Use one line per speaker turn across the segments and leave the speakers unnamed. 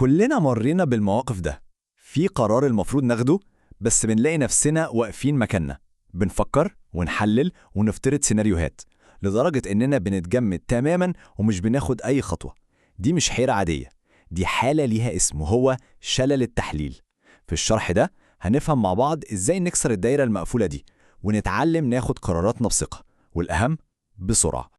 كلنا مرينا بالمواقف ده. في قرار المفروض ناخده، بس بنلاقي نفسنا واقفين مكاننا، بنفكر ونحلل ونفترض سيناريوهات لدرجة إننا بنتجمد تماما ومش بناخد أي خطوة. دي مش حيرة عادية، دي حالة ليها اسم، وهو شلل التحليل. في الشرح ده هنفهم مع بعض إزاي نكسر الدايرة المقفولة دي ونتعلم ناخد قراراتنا بثقة، والأهم بسرعة.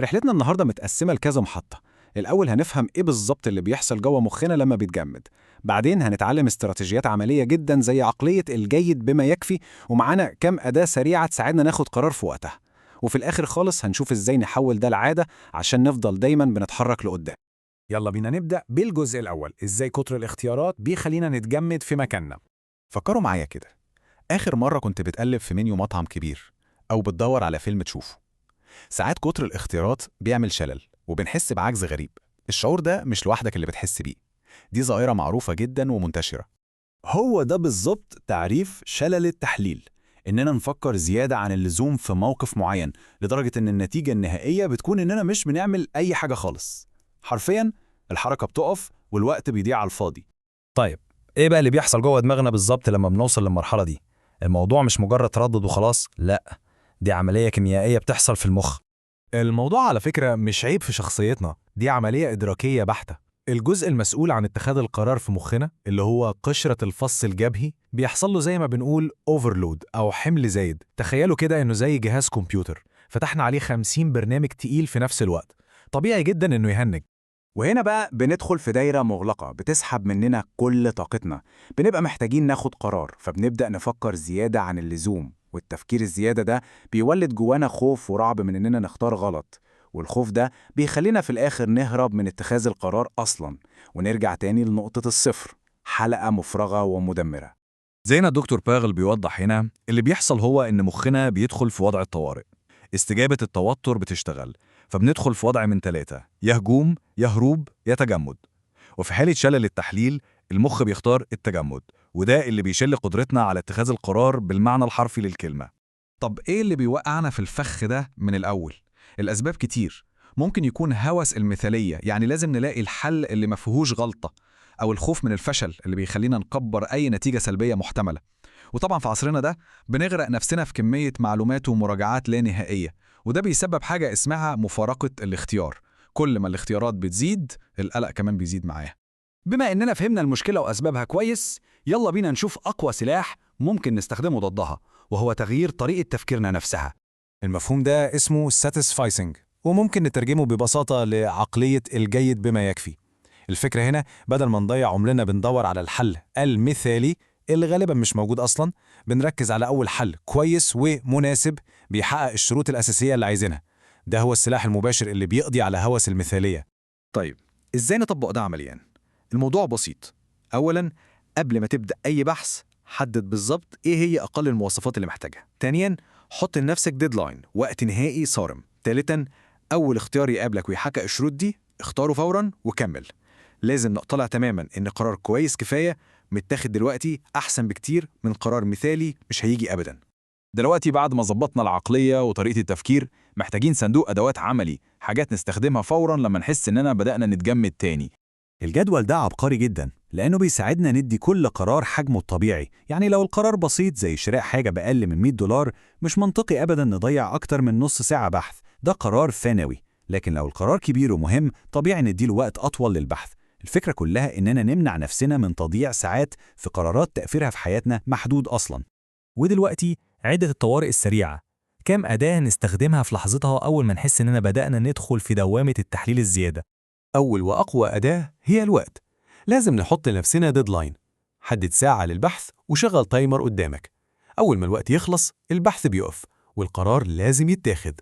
رحلتنا النهاردة متقسمة لكذا محطة. الأول هنفهم إيه بالظبط اللي بيحصل جوه مخنا لما بيتجمد. بعدين هنتعلم استراتيجيات عملية جدا زي عقلية الجيد بما يكفي، ومعانا كام أداة سريعة تساعدنا ناخد قرار في وقتها. وفي الآخر خالص هنشوف إزاي نحول ده لعادة عشان نفضل دايما بنتحرك لقدام. يلا بينا نبدأ بالجزء الأول، إزاي كتر الاختيارات بيخلينا نتجمد في مكاننا. فكروا معايا كده، آخر مرة كنت بتقلب في منيو مطعم كبير أو بتدور على فيلم تشوفه. ساعات كتر الاختيارات بيعمل شلل وبنحس بعجز غريب. الشعور ده مش لوحدك اللي بتحس بيه، دي ظاهرة معروفة جدا ومنتشرة.
هو ده بالظبط تعريف شلل التحليل، إننا نفكر زيادة عن اللزوم في موقف معين لدرجة إن النتيجة النهائية بتكون إننا مش بنعمل أي حاجة خالص. حرفياً الحركة بتقف والوقت بيضيع على الفاضي.
طيب، ايه بقى اللي بيحصل جوه دماغنا بالظبط لما بنوصل للمرحلة دي؟ الموضوع مش مجرد تردد وخلاص، لا، دي عملية كيميائية بتحصل في المخ.
الموضوع على فكرة مش عيب في شخصيتنا، دي عملية إدراكية بحتة. الجزء المسؤول عن اتخاذ القرار في مخنا اللي هو قشرة الفص الجبهي بيحصل له زي ما بنقول اوفرلود أو حمل زايد. تخيلوا كده إنه زي جهاز كمبيوتر فتحنا عليه 50 برنامج تقيل في نفس الوقت، طبيعي جدا إنه يهنج.
وهنا بقى بندخل في دايرة مغلقة بتسحب مننا كل طاقتنا. بنبقى محتاجين ناخد قرار، فبنبدأ نفكر زيادة عن اللزوم، والتفكير الزيادة ده بيولد جوانا خوف ورعب من إننا نختار غلط، والخوف ده بيخلينا في الآخر نهرب من اتخاذ القرار أصلاً ونرجع تاني لنقطة الصفر، حلقة مفرغة ومدمرة.
زي ما الدكتور باغل بيوضح هنا، اللي بيحصل هو إن مخنا بيدخل في وضع الطوارئ. استجابة التوتر بتشتغل، فبندخل في وضع من 3: يا هجوم، يا هروب، يا تجمد. وفي حالة شلل التحليل المخ بيختار التجمد، وده اللي بيشل قدرتنا على اتخاذ القرار بالمعنى الحرفي للكلمة. طب إيه اللي بيوقعنا في الفخ ده من الأول؟ الأسباب كتير. ممكن يكون هوس المثالية، يعني لازم نلاقي الحل اللي ما فيهوش غلطة، أو الخوف من الفشل اللي بيخلينا نكبر أي نتيجة سلبية محتملة. وطبعا في عصرنا ده بنغرق نفسنا في كمية معلومات ومراجعات لا نهائية، وده بيسبب حاجة اسمها مفارقة الاختيار. كل ما الاختيارات بتزيد القلق كمان بيزيد معاها.
بما إننا فهمنا المشكلة وأسبابها كويس، يلا بينا نشوف أقوى سلاح ممكن نستخدمه ضدها، وهو تغيير طريقة تفكيرنا نفسها. المفهوم ده اسمه satisficing، وممكن نترجمه ببساطة لعقلية الجيد بما يكفي. الفكرة هنا بدل ما نضيع عمرنا بندور على الحل المثالي اللي غالبا مش موجود أصلا، بنركز على أول حل كويس ومناسب بيحقق الشروط الأساسية اللي عايزينها. ده هو السلاح المباشر اللي بيقضي على هوس المثالية.
طيب، إزاي نطبق ده عملياً؟ الموضوع بسيط. أولاً، قبل ما تبدأ أي بحث حدد بالظبط إيه هي أقل المواصفات اللي محتاجها. ثانياً، حط لنفسك ديدلاين، وقت نهائي صارم. ثالثاً، أول اختيار يقابلك ويحقق الشروط دي اختاره فوراً وكمل. لازم نقتنع تماماً إن قرار كويس كفاية متاخد دلوقتي أحسن بكتير من قرار مثالي مش هيجي أبداً. دلوقتي بعد ما ظبطنا العقلية وطريقة التفكير، محتاجين صندوق أدوات عملي، حاجات نستخدمها فوراً لما نحس إننا بدأنا نتجمد تاني.
الجدول ده عبقري جدا لأنه بيساعدنا ندي كل قرار حجمه الطبيعي. يعني لو القرار بسيط زي شراء حاجة بأقل من $100، مش منطقي أبدا نضيع أكتر من نص ساعة بحث، ده قرار ثانوي. لكن لو القرار كبير ومهم، طبيعي نديله وقت أطول للبحث. الفكرة كلها إننا نمنع نفسنا من تضييع ساعات في قرارات تأثيرها في حياتنا محدود أصلا.
ودلوقتي عدة الطوارئ السريعة، كام أداة نستخدمها في لحظتها أول ما نحس إننا بدأنا ندخل في دوامة التحليل الزيادة.
أول وأقوى أداة هي الوقت. لازم نحط لنفسنا ديدلاين، حدد ساعة للبحث وشغل تايمر قدامك. أول ما الوقت يخلص البحث بيقف والقرار لازم يتاخد.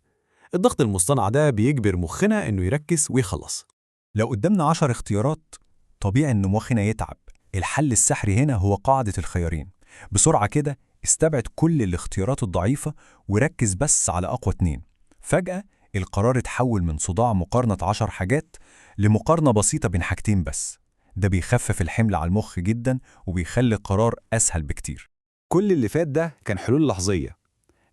الضغط المصطنع ده بيجبر مخنا إنه يركز ويخلص.
لو قدامنا 10 اختيارات، طبيعي إن مخنا يتعب. الحل السحري هنا هو قاعدة الخيارين. بسرعة كده استبعد كل الاختيارات الضعيفة وركز بس على أقوى 2. فجأة القرار اتحول من صداع مقارنة 10 حاجات لمقارنة بسيطة بين حاجتين بس. ده بيخفف الحمل على المخ جدا وبيخلي القرار أسهل بكتير.
كل اللي فات ده كان حلول لحظية،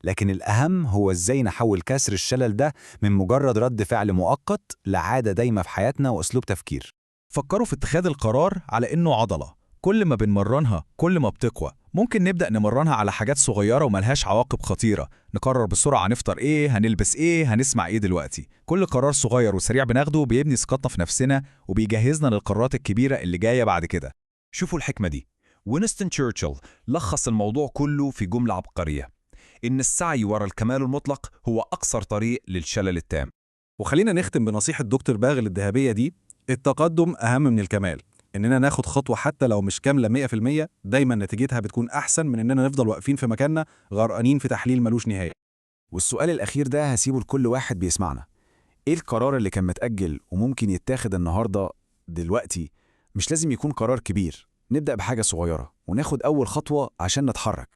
لكن الأهم هو إزاي نحول كسر الشلل ده من مجرد رد فعل مؤقت لعادة دايمة في حياتنا وأسلوب تفكير.
فكروا في اتخاذ القرار على إنه عضلة، كل ما بنمرنها كل ما بتقوى. ممكن نبدأ نمرنها على حاجات صغيرة وملهاش عواقب خطيرة، نقرر بسرعة هنفطر إيه، هنلبس إيه، هنسمع إيه دلوقتي. كل قرار صغير وسريع بناخده بيبني ثقتنا في نفسنا وبيجهزنا للقرارات الكبيرة اللي جاية بعد كده.
شوفوا الحكمة دي. وينستون تشرشل لخص الموضوع كله في جملة عبقرية: إن السعي وراء الكمال المطلق هو أقصر طريق للشلل التام.
وخلينا نختم بنصيحة دكتور باغل الذهبية دي: التقدم أهم من الكمال. إننا ناخد خطوة حتى لو مش كاملة 100% دايما نتيجتها بتكون أحسن من إننا نفضل واقفين في مكاننا غرقانين في تحليل ملوش نهاية.
والسؤال الأخير ده هسيبه لكل واحد بيسمعنا: إيه القرار اللي كان متأجل وممكن يتاخد النهاردة دلوقتي؟ مش لازم يكون قرار كبير، نبدأ بحاجة صغيرة وناخد أول خطوة عشان نتحرك.